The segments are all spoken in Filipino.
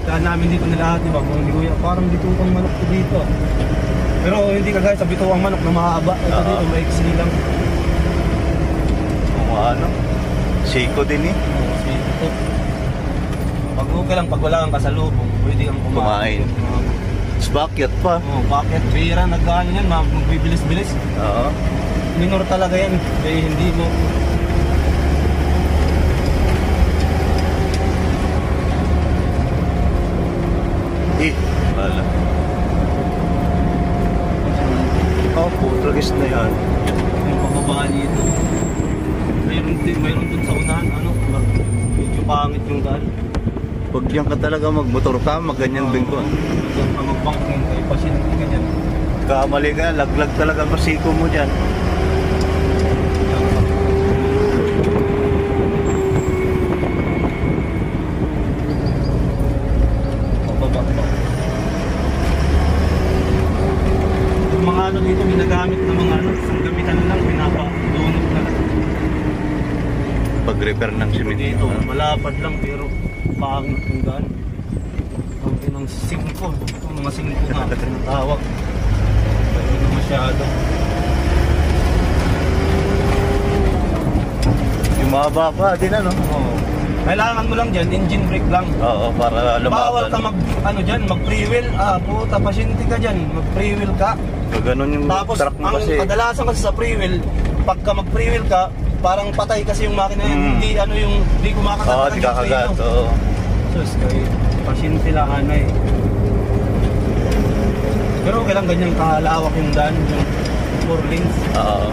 daan namin dito nila ate ba, hindi kuya, parang bituang manok to dito. Pero hindi kagaya sa bituang manok na mahaba. Ito dito, maiksi lang. Kung ano, siko din eh. Siko. Pag okay lang, pag wala kang kasalubong, pwede kang kumain. It's bakit pa? Oo, bakit? Bira, nag-ano yan, magbibilis-bilis. Oo. Minor talaga yan, kaya hindi mo. Wala. Oh, putragis na yan. Yung pababa dito. Mayroon dun sa unahan, ano, medyo pangit yung daan. Pag diyan ka talaga magmotor ka, magganyan din ko. Diyan ka mag-banking, kaya pasyente ka dyan. Kamali ka, laglag talaga masiko mo dyan. Yung mga ano dito, ginagamit na mga ano, gamitan lang, pinapa-donut na lang. Pag-repair ng simento dito, malapad lang pero pangit yung daan. Ang pinang 5, itong mga 5 nga, tinatawag. Pero hindi na masyado. Yung mahaba pa din ano? Oo. Kailangan mo lang dyan, engine brake lang. Oo, para lumaban. Bawal ka mag-freewheel. Puta, pasyente ka dyan, mag-freewheel ka. Ganun yung tapos, truck mo kasi. Tapos, kadalasan kasi sa freewheel, pagka mag-freewheel ka, parang patay kasi yung makina yan. Hindi kumakagat. Oo, di kakagat. Oo. Sus, pasyente lang eh. Pero okay lang ganyan kalawak yung daan, yung 4 lanes. Oo.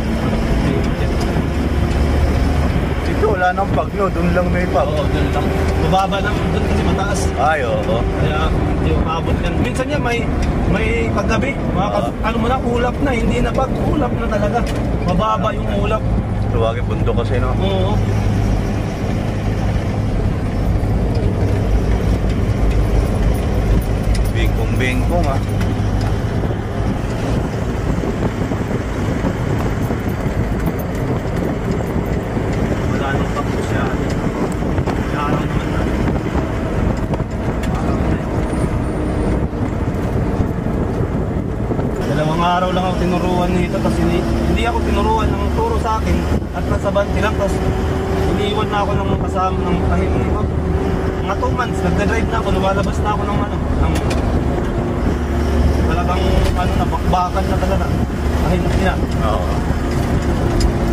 Ito wala nang pagyo, doon lang may pag. Oo, doon lang. Mababa lang, doon kasi mataas. Ay, oo. Kaya hindi umabot yan. Minsan yan may paggabi, ano mo na, ulap na, hindi na ulap na talaga. Mababa yung ulap. Tuwagi bundok kasi no? Oo. Bingkong ah. Wala nang tapos yan. Araw naman na. Dalawang araw lang ako tinuruan nito kasi hindi ako tinuruan ng turo sa akin at nasa banti lang, tapos iniiwan na ako ng kasama ng kahiling ko. Mga 2 months, nagda-drive na ako, lumalabas na ako ng talagang nabakbakan na talaga. Kahiling niya. Oo.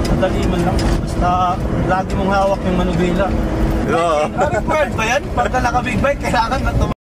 Madali man lang. Basta lagi mong hawak yung manubela. Oo. Required ba yan? Pagka naka-big bike, kailangan na